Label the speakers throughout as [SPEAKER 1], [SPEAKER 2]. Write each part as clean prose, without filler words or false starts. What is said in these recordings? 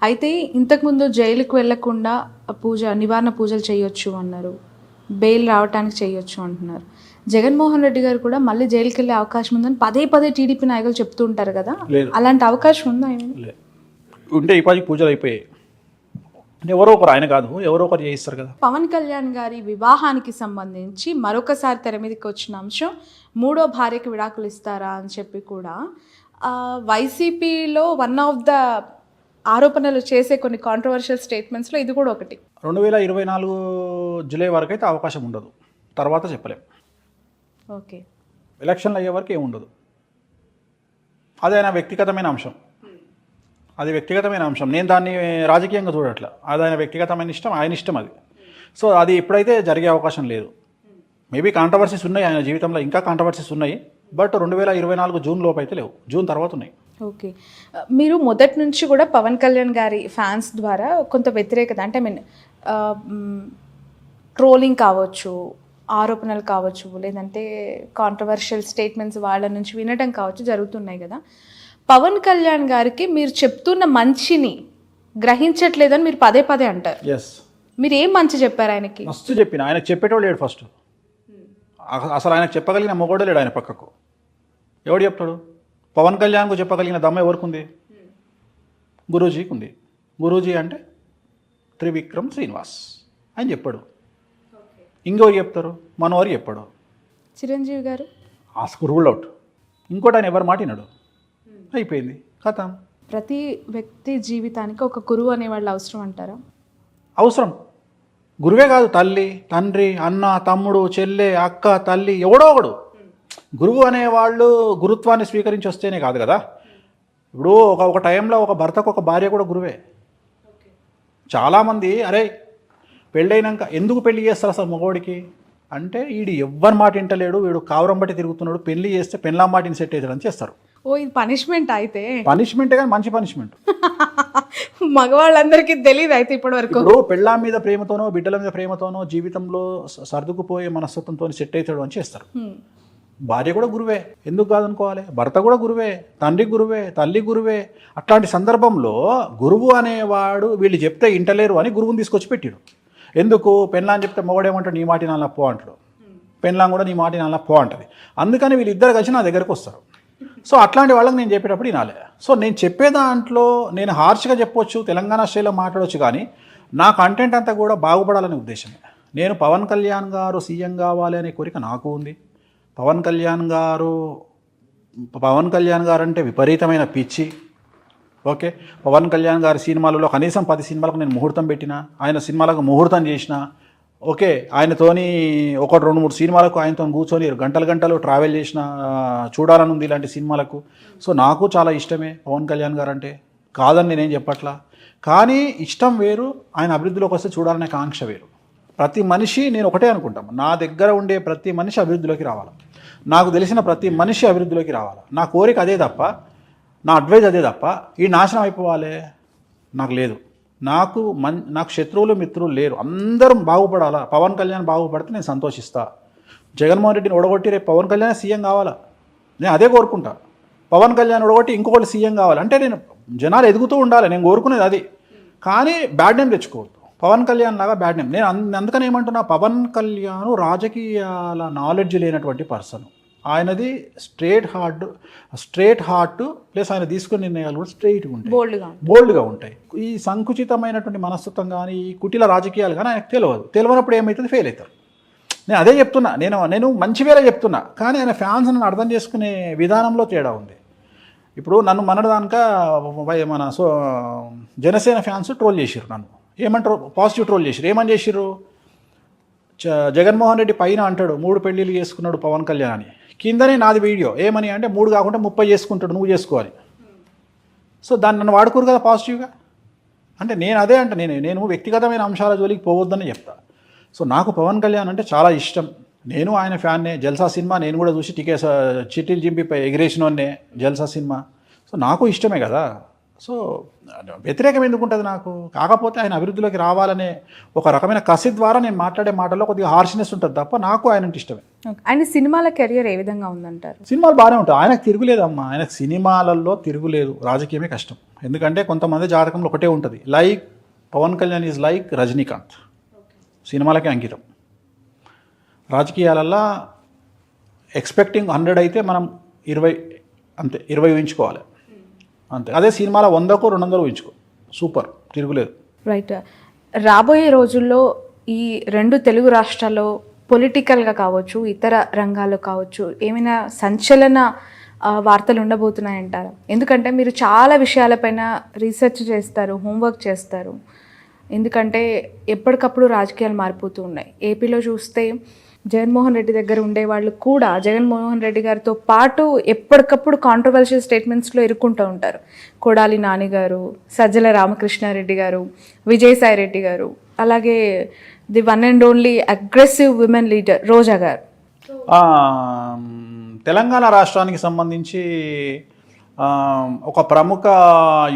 [SPEAKER 1] అయితే ఇంతకుముందు జైలుకు వెళ్లకుండా నివారణ పూజలు చేయొచ్చు అన్నారు, బెయిల్ రావడానికి చేయొచ్చు అంటున్నారు. జగన్మోహన్ రెడ్డి గారు కూడా మళ్ళీ జైలుకి వెళ్ళే అవకాశం ఉందని పదే పదే టీడీపీ నాయకులు చెప్తూ ఉంటారు కదా, అలాంటి అవకాశం ఉందా?
[SPEAKER 2] ఉంటే ఈ పాటికి పూజలు అయిపోయాయి. ఎవరో ఒకరు, ఆయన కాదు ఎవరో ఒకరు చేయిస్తారు కదా.
[SPEAKER 1] పవన్ కళ్యాణ్ గారి వివాహానికి సంబంధించి మరొకసారి తెర మీదకి వచ్చిన అంశం, మూడో భార్యకి విడాకులు ఇస్తారా అని చెప్పి కూడా వైసీపీలో వన్ ఆఫ్ ద ఆరోపణలు చేసే కొన్ని కాంట్రవర్షియల్ స్టేట్మెంట్స్లో ఇది కూడా ఒకటి.
[SPEAKER 2] 2024 జూలై వరకు అయితే అవకాశం ఉండదు, తర్వాత చెప్పలేం.
[SPEAKER 1] ఓకే,
[SPEAKER 2] ఎలక్షన్లు అయ్యే వరకు ఏముండదు. అది ఆయన వ్యక్తిగతమైన అంశం, అది వ్యక్తిగతమైన అంశం. నేను దాన్ని రాజకీయంగా చూడట్లా. అది ఆయన వ్యక్తిగతమైన ఇష్టం, ఆయన ఇష్టం అది. సో అది ఇప్పుడైతే జరిగే అవకాశం లేదు. మేబీ కాంట్రవర్సీస్ ఉన్నాయి ఆయన జీవితంలో, ఇంకా కాంట్రవర్సీస్ ఉన్నాయి. బట్ 2024 జూన్ లోపు అయితే లేవు, జూన్ తర్వాత ఉన్నాయి.
[SPEAKER 1] ఓకే, మీరు మొదటి నుంచి కూడా పవన్ కళ్యాణ్ గారి ఫ్యాన్స్ ద్వారా కొంత వ్యతిరేకత, అంటే ట్రోలింగ్ కావచ్చు, ఆరోపణలు కావచ్చు, లేదంటే కాంట్రవర్షియల్ స్టేట్మెంట్స్ వాళ్ళ నుంచి వినడం కావచ్చు జరుగుతున్నాయి కదా. పవన్ కళ్యాణ్ గారికి మీరు చెప్తున్న మంచిని గ్రహించట్లేదని మీరు పదే పదే అంటారు. మీరు ఏం మంచి చెప్పారు ఆయనకి?
[SPEAKER 2] మస్తు చెప్పిన, ఆయనకు చెప్పేటోడు లేడు. ఫస్ట్ అసలు ఆయనకు చెప్పగలిగిన మొగోడే లేడు ఆయన పక్కకు. ఎవడు చెప్తాడు? పవన్ కళ్యాణ్కు చెప్పగలిగిన దమ్మ ఎవరికి ఉంది? గురూజీకి ఉంది. గురూజీ అంటే త్రివిక్రమ్ శ్రీనివాస్ అని చెప్పాడు. ఇంకెవరు చెప్తారు? మనోహర్ చెప్పాడు.
[SPEAKER 1] చిరంజీవి గారు
[SPEAKER 2] రూల్ అవుట్. ఇంకోటి ఆయన ఎవరు మాటినాడు, అయిపోయింది, కథ.
[SPEAKER 1] ప్రతి వ్యక్తి జీవితానికి ఒక గురువు అనేవాళ్ళు అవసరం అంటారా?
[SPEAKER 2] అవసరం. గురువే కాదు, తల్లి, తండ్రి, అన్న, తమ్ముడు, చెల్లె, అక్క, తల్లి, ఎవడో ఒకడు. గురువు అనేవాళ్ళు గురుత్వాన్ని స్వీకరించి వస్తేనే కాదు కదా. ఇప్పుడు ఒక టైంలో ఒక భర్తకు ఒక భార్య కూడా గురువే. చాలామంది అరే పెళ్ళైనాక ఎందుకు పెళ్లి చేస్తారు అసలు మగవాడికి అంటే, వీడు ఎవ్వరి మాట వింటలేడు, వీడు కావరం బట్టి తిరుగుతున్నాడు, పెళ్లి చేస్తే పెళ్ళాం మాటిని సెట్ అవుతాడని చేస్తారు.
[SPEAKER 1] ఓ, ఇది పనిష్మెంట్ అయితే?
[SPEAKER 2] పనిష్మెంటే కానీ మంచి పనిష్మెంట్.
[SPEAKER 1] మగవాళ్ళందరికీ తెలియదు అయితే ఇప్పటి వరకు.
[SPEAKER 2] ఇప్పుడు పెళ్ళాం మీద ప్రేమతోనో, బిడ్డల మీద ప్రేమతోనో, జీవితంలో సర్దుకుపోయే మనస్తత్వంతో సెట్ అవుతాడు అని చేస్తారు. భార్య కూడా గురువే, ఎందుకు కాదనుకోవాలి? భర్త కూడా గురువే, తండ్రి గురువే, తల్లి గురువే. అట్లాంటి సందర్భంలో గురువు అనేవాడు వీళ్ళు చెప్తే ఇంటలేరు అని గురువుని తీసుకొచ్చి పెట్టాడు. ఎందుకు? పెళ్ళాం చెప్తే మొగడేమంటాడు, నీ మాటి నాన్న పో అంటాడు, పెళ్ళాం కూడా నీ మాటి నాన్న పో అంటది. అందుకని వీళ్ళిద్దరు కలిసి నా దగ్గరకు వస్తారు. సో అట్లాంటి వాళ్ళకి నేను చెప్పేటప్పుడు వినాలి. సో నేను చెప్పే దాంట్లో నేను హార్ష్గా చెప్పొచ్చు, తెలంగాణ స్టైల్లో మాట్లాడవచ్చు, కానీ నా కంటెంట్ అంతా కూడా బాగుపడాలనే ఉద్దేశమే. నేను పవన్ కళ్యాణ్ గారు సీఎం కావాలి అనే కోరిక నాకు ఉంది. పవన్ కళ్యాణ్ గారు అంటే విపరీతమైన పిచ్చి. ఓకే, పవన్ కళ్యాణ్ గారి సినిమాలలో కనీసం 10 సినిమాలకు నేను ముహూర్తం పెట్టిన, ఆయన సినిమాలకు ముహూర్తం చేసిన. ఓకే, ఆయనతోని 1-2-3 సినిమాలకు ఆయనతో కూర్చొని గంటలు ట్రావెల్ చేసిన, చూడాలని ఉంది ఇలాంటి సినిమాలకు. సో నాకు చాలా ఇష్టమే పవన్ కళ్యాణ్ గారు అంటే, కాదని నేనేం చెప్పట్లా. కానీ ఇష్టం వేరు, ఆయన అభివృద్ధిలోకి వస్తే చూడాలనే కాంక్ష వేరు. ప్రతి మనిషి, నేను ఒకటే అనుకుంటాం, నా దగ్గర ఉండే ప్రతి మనిషి అభివృద్ధిలోకి రావాలి, నాకు తెలిసిన ప్రతి మనిషి అభివృద్ధిలోకి రావాలి. నా కోరిక అదే తప్ప, నా అడ్వైజ్ అదే తప్ప ఈ నాశనం అయిపోవాలి నాకు లేదు. నాకు శత్రువులు మిత్రులు లేరు, అందరం బాగుపడాలా. పవన్ కళ్యాణ్ బాగుపడితే నేను సంతోషిస్తా. జగన్మోహన్ రెడ్డిని ఓడగొట్టి రేపు పవన్ కళ్యాణ్ సీఎం కావాలా, నేను అదే కోరుకుంటా. పవన్ కళ్యాణ్ ఓడగొట్టి ఇంకొకటి సీఎం కావాలి అంటే, నేను జనాలు ఎదుగుతూ ఉండాలి, నేను కోరుకునేది అది. కానీ బ్యాడ్ నేమ్ తెచ్చుకోవద్దు, పవన్ కళ్యాణ్ లాగా బ్యాడ్ నేమ్. నేను అందుకని ఏమంటున్నా, పవన్ కళ్యాణ్ రాజకీయాల నాలెడ్జ్ లేనటువంటి పర్సన్. ఆయనది స్ట్రేట్ హార్ట్ ప్లస్ ఆయన తీసుకునే నిర్ణయాలు కూడా స్ట్రైట్గా ఉంటాయి, బోల్డ్గా ఉంటాయి. ఈ సంకుచితమైనటువంటి మనస్తత్వం కానీ, ఈ కుటిల రాజకీయాలు కానీ ఆయనకు తెలియనప్పుడు ఏమవుతుంది, ఫెయిల్ అవుతారు. నేను అదే చెప్తున్నా, నేను మంచి వేరే చెప్తున్నా, కానీ ఆయన ఫ్యాన్స్ నన్ను అర్థం చేసుకునే విధానంలో తేడా ఉంది. ఇప్పుడు నన్ను మనదానిక మన జనసేన ఫ్యాన్స్ ట్రోల్ చేసిర్రు, నన్ను ఏమంటారు, పాజిటివ్ ట్రోల్ చేసిర్రు. ఏమని చేసిర్రు? జగన్మోహన్ రెడ్డి పైన అంటాడు 3 పెళ్ళిళ్ళు చేసుకున్నాడు పవన్ కళ్యాణ్ అని, కిందనే నాది వీడియో ఏమని అంటే 3 కాకుండా 30 చేసుకుంటాడు, నువ్వు చేసుకోవాలి. సో దాన్ని నన్ను వాడుకోరు కదా పాజిటివ్గా. అంటే నేను అదే అంటే, నేను వ్యక్తిగతమైన అంశాల జోలికి పోవద్దని చెప్తా. సో నాకు పవన్ కళ్యాణ్ అంటే చాలా ఇష్టం, నేను ఆయన ఫ్యాన్నే. జల్సా సినిమా నేను కూడా చూసి చిట్టీలు చింపి ఎగిరేసినోన్నే జల్సా సినిమా. సో నాకు ఇష్టమే కదా. సో వ్యతిరేకం ఎందుకు ఉంటుంది నాకు? కాకపోతే ఆయన అభివృద్ధిలోకి రావాలనే ఒక రకమైన కసి ద్వారా నేను మాట్లాడే మాటల్లో కొద్దిగా హార్ష్నెస్ ఉంటుంది తప్ప నాకు ఆయన అంటే ఇష్టమే.
[SPEAKER 1] ఆయన సినిమాల కెరియర్ ఏ విధంగా ఉందంటారు?
[SPEAKER 2] సినిమాలు బాగానే ఉంటాయి, ఆయనకు తిరుగులేదమ్మా, ఆయనకు సినిమాలలో తిరుగులేదు, రాజకీయమే కష్టం. ఎందుకంటే కొంతమంది జాతకంలో ఒకటే ఉంటుంది, like Pawan Kalyan is like Rajinikanth, సినిమాలకే అంకితం. రాజకీయాలల్లో ఎక్స్పెక్టింగ్ 100 అయితే మనం 20 అంతే, 20 ఊహించుకోవాలి అంతే. అదే సినిమాలో 100కో 200 ఊహించుకో, సూపర్, తిరుగులేదు.
[SPEAKER 1] రైట్. రాబోయే రోజుల్లో ఈ 2 తెలుగు రాష్ట్రాల్లో పొలిటికల్గా కావచ్చు, ఇతర రంగాల్లో కావచ్చు, ఏమైనా సంచలన వార్తలు ఉండబోతున్నాయంటారా? ఎందుకంటే మీరు చాలా విషయాలపైన రీసెర్చ్ చేస్తారు, హోంవర్క్ చేస్తారు. ఎందుకంటే ఎప్పటికప్పుడు రాజకీయాలు మారిపోతూ ఉన్నాయి. ఏపీలో చూస్తే జగన్మోహన్ రెడ్డి దగ్గర ఉండేవాళ్ళు కూడా జగన్మోహన్ రెడ్డి గారితో పాటు ఎప్పటికప్పుడు కాంట్రవర్షియల్ స్టేట్మెంట్స్లో ఇరుక్కుంటూ ఉంటారు. కొడాలి నాని గారు, సజ్జల రామకృష్ణారెడ్డి గారు, విజయసాయి రెడ్డి గారు, అలాగే the one and only aggressive women leader Roja garu.
[SPEAKER 2] Telangana రాష్ట్రానికి సంబంధించి ఒక ప్రముఖ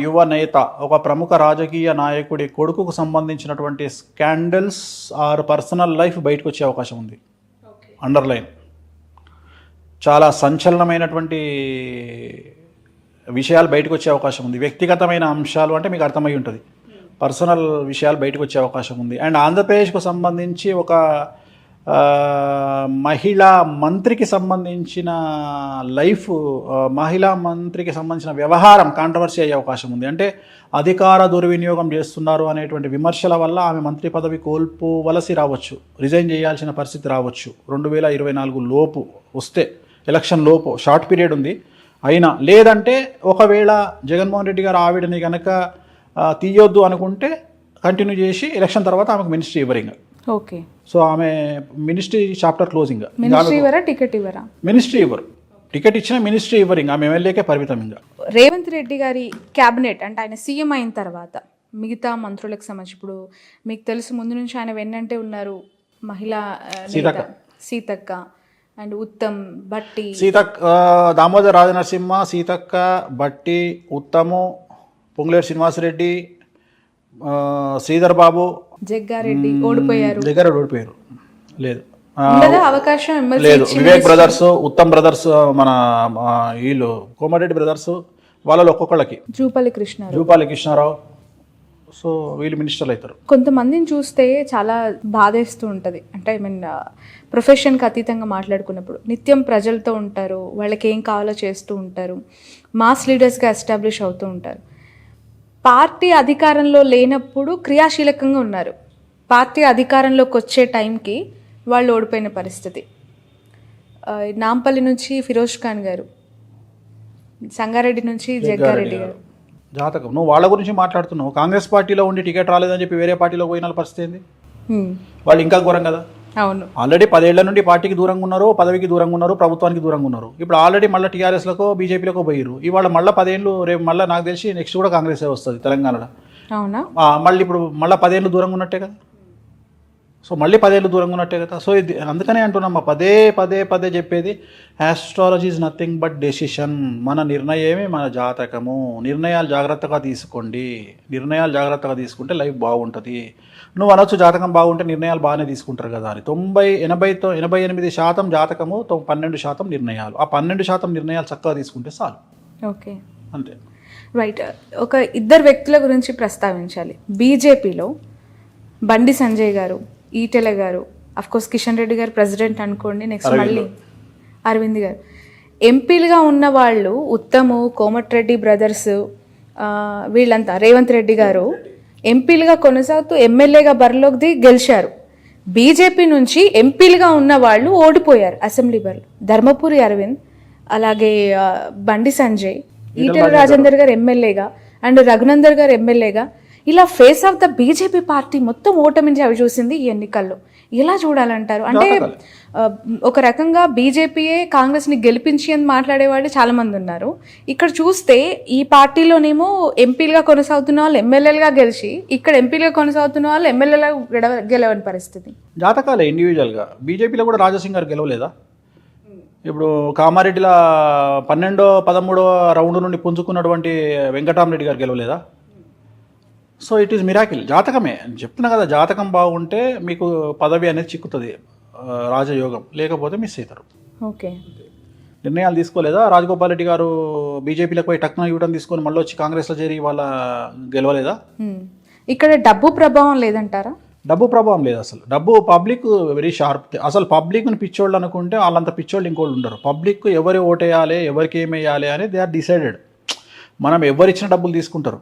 [SPEAKER 2] యువ నేత, ఒక ప్రముఖ రాజకీయ నాయకుడి కొడుకుకు సంబంధించినటువంటి స్కాండల్స్ ఆర్ పర్సనల్ లైఫ్ బయటకు వచ్చే అవకాశం ఉంది. అండర్లైన్, చాలా సంచలనమైనటువంటి విషయాలు బయటకు వచ్చే అవకాశం ఉంది. వ్యక్తిగతమైన అంశాలు అంటే మీకు అర్థమై ఉంటుంది, పర్సనల్ విషయాలు బయటకు వచ్చే అవకాశం ఉంది. అండ్ ఆంధ్రప్రదేశ్కు సంబంధించి ఒక మహిళా మంత్రికి సంబంధించిన లైఫ్, మహిళా మంత్రికి సంబంధించిన వ్యవహారం కాంట్రవర్సీ అయ్యే అవకాశం ఉంది. అంటే అధికార దుర్వినియోగం చేస్తున్నారు అనేటువంటి విమర్శల వల్ల ఆమె మంత్రి పదవి కోల్పోవలసి రావచ్చు, రిజైన్ చేయాల్సిన పరిస్థితి రావచ్చు. 2024 లోపు వస్తే, ఎలక్షన్ లోపు, షార్ట్ పీరియడ్ ఉంది అయినా. లేదంటే ఒకవేళ జగన్మోహన్ రెడ్డి గారు ఆవిడని కనుక తీయొద్దు అనుకుంటే కంటిన్యూ చేసి ఎలక్షన్ తర్వాత ఆమెకు మినిస్ట్రీ ఇవ్వరు ఇంకా.
[SPEAKER 1] ఓకే.
[SPEAKER 2] సో ఆమె మినిస్ట్రీ చాప్టర్ క్లోజింగ్.
[SPEAKER 1] మినిస్ట్రీ ఇవ్వరా, టికెట్ ఇవ్వరా?
[SPEAKER 2] మినిస్ట్రీ ఇవ్వరు, టికెట్ ఇచ్చినా మినిస్ట్రీ ఇవ్వరు, ఇంకా ఆమె ఎమ్మెల్యేకే పరిమితం. ఇంకా
[SPEAKER 1] రేవంత్ రెడ్డి గారి క్యాబినెట్ అంటే ఆయన సీఎం అయిన తర్వాత మిగతా మంత్రులకు సంబంధించి, ఇప్పుడు మీకు తెలుసు ముందు నుంచి ఆయన వెన్నంటే ఉన్నారు మహిళా సీతక్క అండ్ ఉత్తమ్, బట్టి,
[SPEAKER 2] దామోదర్ రాజనరసింహ, సీతక్క, బట్టి, ఉత్తము, పొంగులేటి శ్రీనివాసరెడ్డి, శ్రీధర్ బాబు,
[SPEAKER 1] జగ్గారెడ్డి ఓడిపోయారు.
[SPEAKER 2] లేదు
[SPEAKER 1] అవకాశం
[SPEAKER 2] లేదు. వివేక్ బ్రదర్స్, ఉత్తమ్ బ్రదర్స్, మన వీళ్ళు కోమటిరెడ్డి బ్రదర్స్, వాళ్ళలో ఒక్కొక్కళ్ళకి, జూపాలి కృష్ణారావు, సో వీళ్ళు మినిస్టర్లు అవుతారు.
[SPEAKER 1] కొంతమందిని చూస్తే చాలా బాధేస్తూ ఉంటుంది. అంటే ఐ మీన్ ప్రొఫెషన్కి అతీతంగా మాట్లాడుకున్నప్పుడు నిత్యం ప్రజలతో ఉంటారు, వాళ్ళకి ఏం కావాలో చేస్తూ ఉంటారు, మాస్ లీడర్స్గా ఎస్టాబ్లిష్ అవుతూ ఉంటారు. పార్టీ అధికారంలో లేనప్పుడు క్రియాశీలకంగా ఉన్నారు, పార్టీ అధికారంలోకి వచ్చే టైంకి వాళ్ళు ఓడిపోయిన పరిస్థితి. నాంపల్లి నుంచి ఫిరోజ్ ఖాన్ గారు, సంగారెడ్డి నుంచి జగ్గారెడ్డి గారు.
[SPEAKER 2] జాతకం, నువ్వు వాళ్ళ గురించి మాట్లాడుతున్నావు. కాంగ్రెస్ పార్టీలో ఉండి టికెట్ రాలేదని చెప్పి వేరే పార్టీలో పోయిన పరిస్థితి ఏంది? వాళ్ళు ఇంకా ఘోరం కదా.
[SPEAKER 1] అవును,
[SPEAKER 2] ఆల్రెడీ 10 ఏళ్ల నుండి పార్టీకి దూరంగా ఉన్నారు, పదవికి దూరంగా ఉన్నారు, ప్రభుత్వానికి దూరంగా ఉన్నారు. ఇప్పుడు ఆల్రెడీ మళ్ళీ టీఆర్ఎస్లకో బీజేపీలకో పోయారు. ఇవాళ మళ్ళీ 10 ఏళ్ళు, రేపు మళ్ళీ నాకు తెలిసి నెక్స్ట్ కూడా కాంగ్రెసే వస్తుంది తెలంగాణలో.
[SPEAKER 1] అవునా?
[SPEAKER 2] మళ్ళీ ఇప్పుడు మళ్ళీ 10 ఏళ్ళు దూరంగా ఉన్నట్టే కదా. సో మళ్ళీ 10 ఏళ్ళు దూరంగా ఉన్నట్టే కదా. సో ఇది అందుకనే అంటున్నామ్మా, పదే చెప్పేది, astrology is nothing but decision. మన నిర్ణయమే మన జాతకము. నిర్ణయాలు జాగ్రత్తగా తీసుకోండి, నిర్ణయాలు జాగ్రత్తగా తీసుకుంటే లైఫ్ బాగుంటుంది. నువ్వు అనొచ్చు జాతకం బాగుంటే నిర్ణయాలు బాగానే తీసుకుంటారు కదా అని. 88% జాతకము, 12% నిర్ణయాలు. ఆ 12% నిర్ణయాలు చక్కగా తీసుకుంటే చాలు.
[SPEAKER 1] ఓకే,
[SPEAKER 2] అంతే.
[SPEAKER 1] రైట్. ఒక ఇద్దరు వ్యక్తుల గురించి ప్రస్తావించాలి. బీజేపీలో బండి సంజయ్ గారు, ఈటెల గారు, అఫ్కోర్స్ కిషన్ రెడ్డి గారు ప్రెసిడెంట్ అనుకోండి, నెక్స్ట్ మళ్ళీ అరవింద్ గారు. ఎంపీలుగా ఉన్న వాళ్ళు ఉత్తము, కోమటిరెడ్డి బ్రదర్స్, వీళ్ళంతా, రేవంత్ రెడ్డి గారు ఎంపీలుగా కొనసాగుతూ ఎమ్మెల్యేగా బరిలోకి గెలిచారు. బీజేపీ నుంచి ఎంపీలుగా ఉన్న వాళ్ళు ఓడిపోయారు అసెంబ్లీ బరిలో. ధర్మపురి అరవింద్, అలాగే బండి సంజయ్, ఈటెల రాజేందర్ గారు ఎమ్మెల్యేగా అండ్ రఘునందర్ గారు ఎమ్మెల్యేగా, ఇలా face of the BJP party మొత్తం ఓటమించి అవి చూసింది ఈ ఎన్నికల్లో. ఎలా చూడాలంటారు? అంటే ఒక రకంగా బీజేపీయే కాంగ్రెస్ని గెలిపించి అని మాట్లాడేవాళ్ళు చాలామంది ఉన్నారు. ఇక్కడ చూస్తే ఈ పార్టీలోనేమో ఎంపీలుగా కొనసాగుతున్న వాళ్ళు ఎమ్మెల్యేలుగా గెలిచి, ఇక్కడ ఎంపీలుగా కొనసాగుతున్న వాళ్ళు ఎమ్మెల్యేలుగా గెలవని పరిస్థితి.
[SPEAKER 2] జాతకాలే ఇండివిజువల్గా. బీజేపీలో కూడా రాజాసింగ్ గారు గెలవలేదా? ఇప్పుడు కామారెడ్డిలో 12వ 13వ రౌండ్ నుండి పుంజుకున్నటువంటి వెంకటరామరెడ్డి గారు గెలవలేదా? So it is miracle. జాతకమే చెప్తున్నా కదా, జాతకం బాగుంటే మీకు పదవి అనేది చిక్కుతుంది. రాజయోగం, లేకపోతే మిస్ అవుతారు.
[SPEAKER 1] ఓకే.
[SPEAKER 2] నిర్ణయాలు తీసుకోలేదా? రాజగోపాల్ రెడ్డి గారు బీజేపీలకు పోయి టక్న యూటర్న్ తీసుకొని మళ్ళీ వచ్చి కాంగ్రెస్లో చేరి వాళ్ళ గెలవలేదా?
[SPEAKER 1] ఇక్కడ డబ్బు ప్రభావం లేదంటారా?
[SPEAKER 2] డబ్బు ప్రభావం లేదు అసలు. డబ్బు పబ్లిక్ వెరీ షార్ప్. అసలు పబ్లిక్ని పిచ్చోళ్ళు అనుకుంటే వాళ్ళంత పిచ్చోళ్ళు ఇంకోళ్ళు ఉండరు. పబ్లిక్ ఎవరు ఓటేయాలి, ఎవరికి ఏమి వేయాలి అని దే ఆర్ డిసైడెడ్. మనం ఎవరిచ్చిన డబ్బులు తీసుకుంటారు,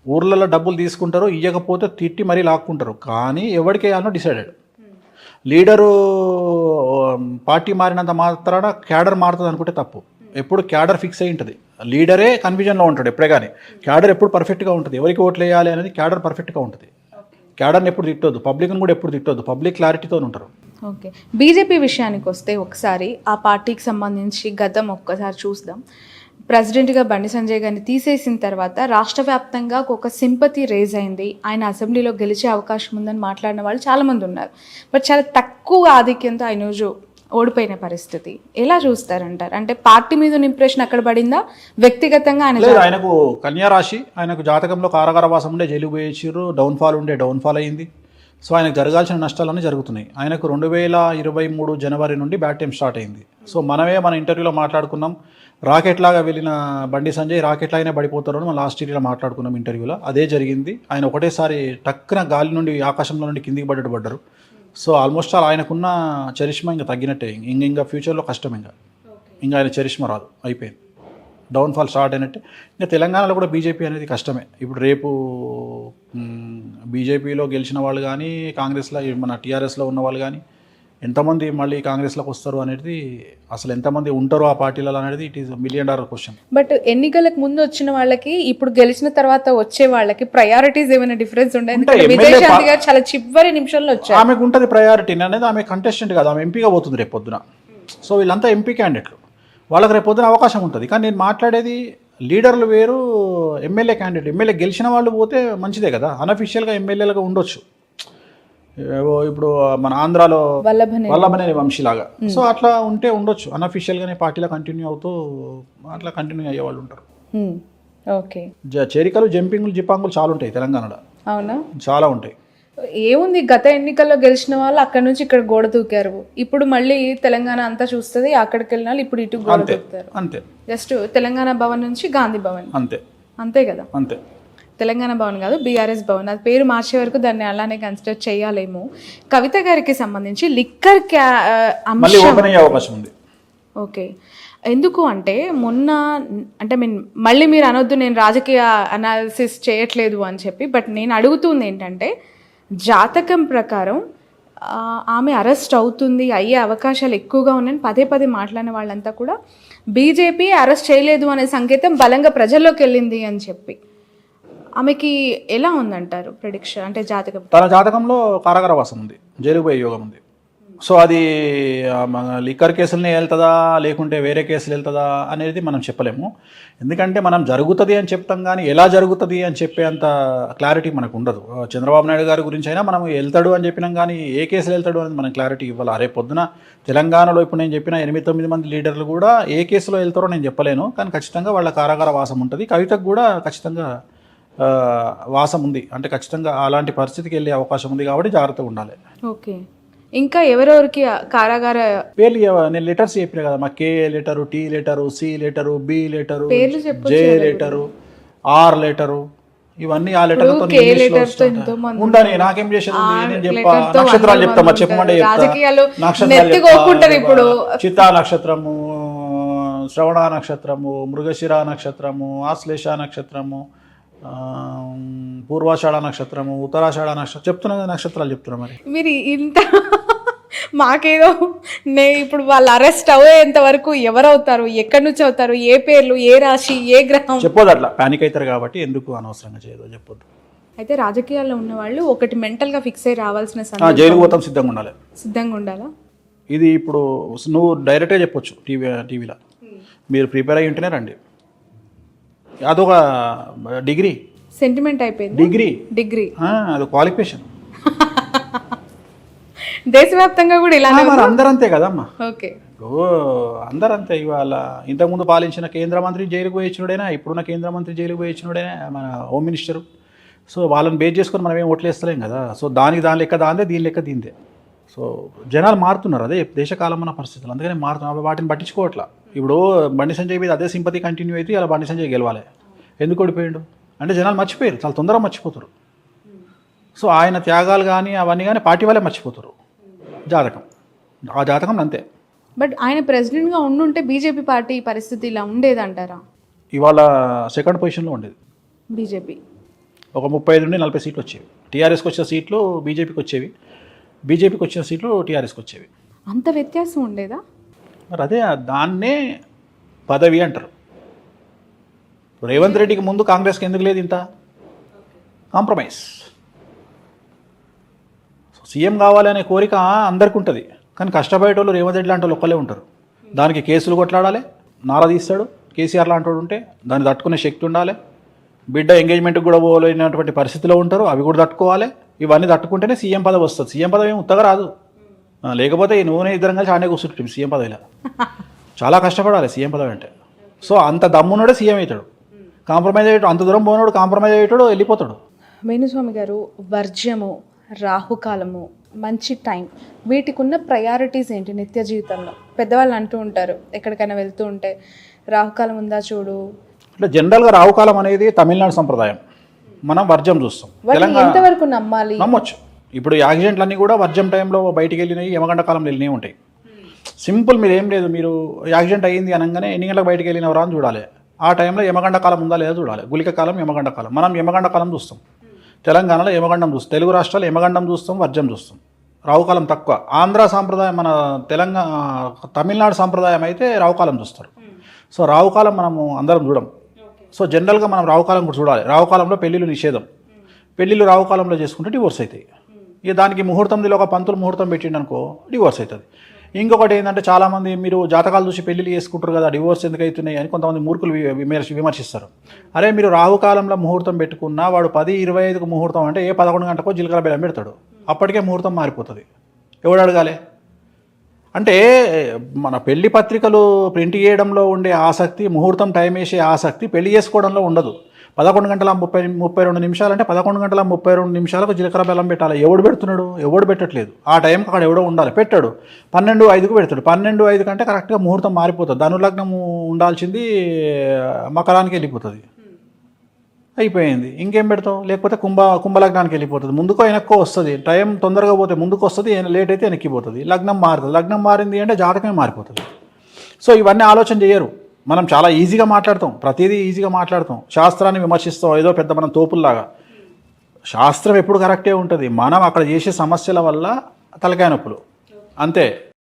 [SPEAKER 2] ఊర్లలో డబ్బులు తీసుకుంటారు, ఇవ్వకపోతే తిట్టి మరీ లాక్కుంటారు, కానీ ఎవరికి వేయాలనో డిసైడెడ్. లీడరు పార్టీ మారినంత మాత్రాన క్యాడర్ మారుతుంది అనుకుంటే తప్పు. ఎప్పుడు క్యాడర్ ఫిక్స్ అయి ఉంటుంది, లీడరే కన్ఫ్యూజన్లో ఉంటాడు ఎప్పుడే. కానీ క్యాడర్ ఎప్పుడు పర్ఫెక్ట్గా ఉంటుంది, ఎవరికి ఓట్లు వేయాలి అనేది క్యాడర్ పర్ఫెక్ట్గా ఉంటుంది. క్యాడర్ని ఎప్పుడు తిట్టొద్దు, పబ్లిక్ని కూడా ఎప్పుడు తిట్టొద్దు, పబ్లిక్ క్లారిటీతో ఉంటారు.
[SPEAKER 1] ఓకే. బీజేపీ విషయానికి వస్తే ఒకసారి ఆ పార్టీకి సంబంధించి గతం ఒక్కసారి చూద్దాం. ప్రెసిడెంట్గా బండి సంజయ్ గారిని తీసేసిన తర్వాత రాష్ట్ర వ్యాప్తంగా ఒక సింపతి రేజ్ అయింది. ఆయన అసెంబ్లీలో గెలిచే అవకాశం ఉందని మాట్లాడిన వాళ్ళు చాలామంది ఉన్నారు. బట్ చాలా తక్కువ ఆధిక్యంతో ఆయన రోజు ఓడిపోయిన పరిస్థితి. ఎలా చూస్తారంటారు? అంటే పార్టీ మీద ఇంప్రెషన్ అక్కడ పడిందా, వ్యక్తిగతంగా ఆయన?
[SPEAKER 2] ఆయనకు కన్యా రాశి, ఆయనకు జాతకంలో కారాగారవాసం ఉండే, జైలు పోయించారు, డౌన్ఫాల్ ఉండే, డౌన్ఫాల్ అయింది. సో ఆయనకు జరగాల్సిన నష్టాలన్నీ జరుగుతున్నాయి. ఆయనకు 2023 జనవరి నుండి బ్యాడ్ టైం స్టార్ట్ అయింది. సో మన ఇంటర్వ్యూలో మాట్లాడుకున్నాం, రాకెట్ లాగా వెళ్ళిన బండి సంజయ్ రాకెట్ లాగానే పడిపోతారు అని మనం లాస్ట్ ఇయర్లో మాట్లాడుకున్నాం ఇంటర్వ్యూలో. అదే జరిగింది. ఆయన ఒకటేసారి టక్కున గాలి నుండి, ఆకాశంలో నుండి కిందికి పడ్డారు. సో ఆల్మోస్ట్ ఆయనకున్న చరిష్మా ఇంకా తగ్గినట్టే. ఇంకా ఫ్యూచర్లో కష్టం. ఇంకా ఆయన చరిష్మా రాదు, అయిపోయింది. డౌన్ఫాల్ స్టార్ట్ అయినట్టే. ఇంకా తెలంగాణలో కూడా బీజేపీ అనేది కష్టమే. ఇప్పుడు రేపు బీజేపీలో గెలిచిన వాళ్ళు కానీ, కాంగ్రెస్లో మన టీఆర్ఎస్లో ఉన్న వాళ్ళు కానీ ఎంతమంది మళ్ళీ కాంగ్రెస్లోకి వస్తారు అనేది, అసలు ఎంతమంది ఉంటారు ఆ పార్టీలలో అనేది it is $1 million question.
[SPEAKER 1] But ఎన్నికలకు ముందు వచ్చిన వాళ్ళకి ఇప్పుడు గెలిచిన తర్వాత వచ్చే వాళ్ళకి ప్రయారిటీస్ ఏమైనా డిఫరెన్స్ ఉంటాయి? విజయశాంతి గారు చాలా చివరి నిమిషంలో వచ్చారు.
[SPEAKER 2] ఆమెకు ఉంటుంది ప్రయారిటీ అనేది. ఆమె కంటెస్టెంట్ కాదు, ఆమె ఎంపీగా పోతుంది రేపు పొద్దున. సో వీళ్ళంతా ఎంపీ క్యాండిడేట్లు, వాళ్ళకి రేపు పొద్దున అవకాశం ఉంటుంది. కానీ నేను మాట్లాడేది లీడర్లు వేరు, ఎమ్మెల్యే క్యాండిడేట్. ఎమ్మెల్యే గెలిచిన వాళ్ళు పోతే మంచిదే కదా, అన్అఫీషియల్గా ఎమ్మెల్యేలుగా ఉండొచ్చు. ఇప్పుడు మన ఆంధ్రాలో వల్లభనేని వంశీలాగా. సో అట్లా ఉంటే ఉండొచ్చు, అన్అఫీషియల్గానే పార్టీలో కంటిన్యూ అవుతూ అట్లా కంటిన్యూ అయ్యే వాళ్ళు ఉంటారు.
[SPEAKER 1] ఓకే.
[SPEAKER 2] చేరికలు, జంపింగ్లు, జిప్పాంగులు చాలా ఉంటాయి తెలంగాణలో.
[SPEAKER 1] అవునా?
[SPEAKER 2] చాలా ఉంటాయి.
[SPEAKER 1] ఏముంది, గత ఎన్నికల్లో గెలిచిన వాళ్ళు అక్కడ నుంచి ఇక్కడ గోడ దూకారు. ఇప్పుడు మళ్ళీ తెలంగాణ అంతా చూస్తుంది, అక్కడికి వెళ్ళిన వాళ్ళు ఇప్పుడు ఇటు గోడ దూకుతారు.
[SPEAKER 2] అంతే.
[SPEAKER 1] జస్ట్ తెలంగాణ భవన్ నుంచి గాంధీ భవన్. అంతే కదా?
[SPEAKER 2] అంతే.
[SPEAKER 1] తెలంగాణ భవన్ కాదు, బీఆర్ఎస్ భవన్. అది పేరు మార్చే వరకు దాన్ని అలానే కన్సిడర్ చేయాలేమో. కవిత గారికి సంబంధించి లిక్కర్
[SPEAKER 2] అవకాశం ఉంది.
[SPEAKER 1] ఓకే. ఎందుకు అంటే మొన్న, అంటే మళ్ళీ మీరు అనొద్దు నేను రాజకీయ అనాలిసిస్ చేయట్లేదు అని చెప్పి, బట్ నేను అడుగుతుంది ఏంటంటే, జాతకం ప్రకారం ఆమె అరెస్ట్ అవుతుంది, అయ్యే అవకాశాలు ఎక్కువగా ఉన్నాయని పదే మాట్లాడిన వాళ్ళంతా కూడా బీజేపీ అరెస్ట్ చేయలేదు అనే సంకేతం బలంగా ప్రజల్లోకి వెళ్ళింది అని చెప్పి, ఆమెకి ఎలా ఉందంటారు ప్రెడిక్షన్? అంటే జాతకం,
[SPEAKER 2] తన జాతకంలో కారాగారవాసం ఉంది, జైలు పోయే యోగం ఉంది. సో అది లిక్కర్ కేసులనే వెళ్తుందా లేకుంటే వేరే కేసులు వెళ్తుందా అనేది మనం చెప్పలేము. ఎందుకంటే మనం జరుగుతుంది అని చెప్తాం, కానీ ఎలా జరుగుతుంది అని చెప్పేంత క్లారిటీ మనకు ఉండదు. చంద్రబాబు నాయుడు గారి గురించి అయినా మనం వెళ్తాడు అని చెప్పినాం, కానీ ఏ కేసులు వెళ్తాడు అనేది మనం క్లారిటీ ఇవ్వాలి. రేపు పొద్దున తెలంగాణలో ఇప్పుడు నేను చెప్పిన 8-9 మంది లీడర్లు కూడా ఏ కేసులో వెళ్తారో నేను చెప్పలేను, కానీ ఖచ్చితంగా వాళ్ళ కారాగార వాసం ఉంటుంది. కవితకు కూడా ఖచ్చితంగా వాసం ఉంది, అంటే ఖచ్చితంగా అలాంటి పరిస్థితికి వెళ్ళే అవకాశం ఉంది, కాబట్టి జాగ్రత్తగా ఉండాలి.
[SPEAKER 1] ఓకే. ఇంకా ఎవరెవరికి కారాగార
[SPEAKER 2] పేర్లు నేను లెటర్స్ చెప్పిన కదా, మా K letter, T letter, C letter, B letter, J letter, R letter, ఇవన్నీ ఆ లెటర్తో ఉండని. నాకేం చేసేది, నేను చెప్పా నక్షత్రాలు చెప్తామా, చెప్పమంటే నక్షత్రాలు, చిత్తా నక్షత్రము, శ్రవణ నక్షత్రము, మృగశిర నక్షత్రము, ఆశ్లేష నక్షత్రము, పూర్వాషాఢ నక్షత్రము, ఉత్తరాషాఢ నక్షత్రం చెప్తున్నా, నక్షత్రాలు చెప్తున్నా. మరి
[SPEAKER 1] మీరు ఇంత మాకేదో ఇప్పుడు వాళ్ళు అరెస్ట్ అయ్యేంత వరకు ఎవరవుతారు, ఎక్కడి నుంచి అవుతారు, ఏ పేర్లు, ఏ రాశి, ఏ గ్రహం
[SPEAKER 2] చెప్పొద్దు. అట్లా ప్యానిక్ అవుతారు కాబట్టి ఎందుకు అనవసరంగా చేయదో చెప్పొద్దు.
[SPEAKER 1] అయితే రాజకీయాల్లో ఉన్న వాళ్ళు ఒకటి మెంటల్గా ఫిక్స్ అయ్యి రావాల్సిన
[SPEAKER 2] జైలు పోతాం సిద్ధంగా ఉండాలి.
[SPEAKER 1] సిద్ధంగా ఉండాలా?
[SPEAKER 2] ఇది ఇప్పుడు నువ్వు డైరెక్ట్గా చెప్పొచ్చు టీవీలో, మీరు ప్రిపేర్ అయ్యి ఉంటేనే రండి. అదొక డిగ్రీ,
[SPEAKER 1] సెంటిమెంట్ అయిపోయింది. డిగ్రీ
[SPEAKER 2] అది క్వాలిఫికేషన్.
[SPEAKER 1] దేశవ్యాప్తంగా కూడా ఇలా
[SPEAKER 2] అందరంతే కదమ్మా.
[SPEAKER 1] ఓకే.
[SPEAKER 2] అందరంతే. ఇవాళ ఇంతకుముందు పాలించిన కేంద్ర మంత్రి జైలుకు పోయించినోడైనా, ఇప్పుడున్న కేంద్ర మంత్రి జైలుకు పోయించినోడైనా మన హోమ్ మినిస్టరు. సో వాళ్ళని బేస్ చేసుకొని మనం ఏం ఓట్లు వేస్తలేం కదా. సో దాని లెక్క దాందే, దీని లెక్క దీందే. సో జనాలు మారుతున్నారు, అదే దేశకాలం ఉన్న పరిస్థితులు, అందుకని మారుతున్నారు, వాటిని పట్టించుకోవట్లా. ఇప్పుడు బండి సంజయ్ మీద అదే సింపతి కంటిన్యూ అయితే అలా బండి సంజయ్ గెలవాలి. ఎందుకు ఓడిపోయాడు అంటే జనాలు మర్చిపోయారు, చాలా తొందరగా మర్చిపోతారు. సో ఆయన త్యాగాలు కానీ అవన్నీ కానీ పార్టీ వాళ్ళే మర్చిపోతారు. జాతకం, ఆ జాతకం అంతే.
[SPEAKER 1] బట్ ఆయన ప్రెసిడెంట్గా ఉండుంటే బీజేపీ పార్టీ పరిస్థితి ఇలా ఉండేదంటారా?
[SPEAKER 2] ఇవాళ సెకండ్ పొజిషన్లో ఉండేది
[SPEAKER 1] బీజేపీ.
[SPEAKER 2] ఒక 35 నుండి 40 సీట్లు వచ్చేవి. టీఆర్ఎస్కి వచ్చిన సీట్లు బీజేపీకి వచ్చేవి, బీజేపీకి వచ్చిన సీట్లు టీఆర్ఎస్కి వచ్చేవి.
[SPEAKER 1] అంత వ్యత్యాసం ఉండేదా?
[SPEAKER 2] మరి అదే దాన్నే పదవి అంటారు. రేవంత్ రెడ్డికి ముందు కాంగ్రెస్కి ఎందుకు లేదు ఇంత కాంప్రమైజ్? సీఎం కావాలనే కోరిక అందరికీ ఉంటుంది, కానీ కష్టపడేటోళ్ళు రేవంత్ రెడ్డి లాంటి వాళ్ళు ఒక్కలే ఉంటారు. దానికి కేసులు కొట్లాడాలి, నారా తీస్తాడు. కేసీఆర్ లాంటి వాడు ఉంటే దాన్ని తట్టుకునే శక్తి ఉండాలి. బిడ్డ ఎంగేజ్మెంట్కి కూడా పోలేనటువంటి పరిస్థితిలో ఉంటారు, అవి కూడా తట్టుకోవాలి. ఇవన్నీ తట్టుకుంటేనే సీఎం పదవి వస్తుంది. సీఎం పదవి ఏమి ఉత్తగా రాదు. లేకపోతే ఈ నూనె ఇద్దరం కలిసి ఆడే కూర్చుంటాం సీఎం పదవిలో. చాలా కష్టపడాలి సీఎం పదవి అంటే. సో అంత దమ్మునోడే సీఎం అవుతాడు. కాంప్రమైజ్ అయ్యేటాడు, అంత దూరం పోయినాడు కాంప్రమైజ్ అయ్యేటాడు, వెళ్ళిపోతాడు.
[SPEAKER 1] వేణుస్వామి గారు, వర్జ్యము, రాహుకాలము, మంచి టైం, వీటికి ఉన్న ప్రయారిటీస్ ఏంటి నిత్య జీవితంలో? పెద్దవాళ్ళు అంటూ ఉంటారు ఎక్కడికైనా వెళ్తూ ఉంటే రాహుకాలం ఉందా చూడు.
[SPEAKER 2] అంటే జనరల్గా రాహుకాలం అనేది తమిళనాడు సంప్రదాయం, మనం వర్జం చూస్తాం.
[SPEAKER 1] వాటిని ఎంతవరకు నమ్మాలి?
[SPEAKER 2] నమ్మొచ్చు. ఇప్పుడు యాక్సిడెంట్లన్నీ కూడా వర్జం టైంలో బయటికి వెళ్ళినాయి, యమగండ కాలంలో వెళ్ళినవి ఉంటాయి. సింపుల్, మీరు ఏం లేదు, మీరు యాక్సిడెంట్ అయ్యింది అనగానే ఎన్ని గంటలకు బయటికి వెళ్ళినవరా అని చూడాలి. ఆ టైంలో యమగండ కాలం ఉందా లేదా చూడాలి. గుళిక కాలం, యమగండ కాలం. మనం యమగండ కాలం చూస్తాం, తెలంగాణలో యమగండం చూస్తాం, తెలుగు రాష్ట్రాలు యమగండం చూస్తాం, వర్జం చూస్తాం. రావుకాలం తక్కువ. ఆంధ్ర సాంప్రదాయం, మన తమిళనాడు సాంప్రదాయం అయితే రావుకాలం చూస్తారు. సో రావుకాలం మనము అందరం చూడం. సో జనరల్గా మనం రావుకాలం కూడా చూడాలి. రావుకాలంలో పెళ్ళిళ్ళు నిషేధం. పెళ్ళిళ్ళు రావుకాలంలో చేసుకుంటే డివోర్స్ అవుతాయి. ఇక దానికి ముహూర్తంలో ఒక పంతులు ముహూర్తం పెట్టిండు అనుకో డివోర్స్ అవుతుంది. ఇంకొకటి ఏంటంటే చాలామంది మీరు జాతకాలు చూసి పెళ్ళిళ్ళు చేసుకుంటారు కదా, డివోర్స్ ఎందుకు అవుతున్నాయి అని కొంతమంది మూర్ఖులు విమర్శిస్తారు. అరే మీరు రాహుకాలంలో ముహూర్తం పెట్టుకున్నా వాడు 10:25కు ముహూర్తం అంటే 11 గంటకో జీలకర్ర బెల్లం పెడతాడు, అప్పటికే ముహూర్తం మారిపోతుంది. ఎవడు అడగాలి? అంటే మన పెళ్లి పత్రికలు ప్రింట్ చేయడంలో ఉండే ఆసక్తి, ముహూర్తం టైం వేసే ఆసక్తి పెళ్లి చేసుకోవడంలో ఉండదు. 11 గంటల 32 నిమిషాలు అంటే 11 గంటల 32 నిమిషాలకు జీలకర్ర బెల్లం పెట్టాలి. ఎవడు పెడుతున్నాడు? ఎవడు పెట్టట్లేదు. ఆ టైంకి అక్కడ ఎవడో ఉండాలి, పెట్టాడు. 12:05కు పెడతాడు. 12:05 కంటే కరెక్ట్గా ముహూర్తం మారిపోతుంది. ధనులగ్నం ఉండాల్సింది మకరానికి వెళ్ళిపోతుంది, అయిపోయింది. ఇంకేం పెడతావు? లేకపోతే కుంభలగ్నానికి వెళ్ళిపోతుంది. ముందుకో వెనక్కో వస్తుంది. టైం తొందరగా పోతే ముందుకు వస్తుంది, లేట్ అయితే వెనక్కిపోతుంది. లగ్నం మారుతుంది. లగ్నం మారింది అంటే జాతకమే మారిపోతుంది. సో ఇవన్నీ ఆలోచన చేయరు. మనం చాలా ఈజీగా మాట్లాడతాం, ప్రతిదీ ఈజీగా మాట్లాడతాం, శాస్త్రాన్ని విమర్శిస్తాం ఏదో పెద్ద మనం తోపుల్లాగా. శాస్త్రం ఎప్పుడు కరెక్టే ఉంటుంది, మనం అక్కడ చేసే సమస్యల వల్ల తలకాయ నొప్పులు అంతే.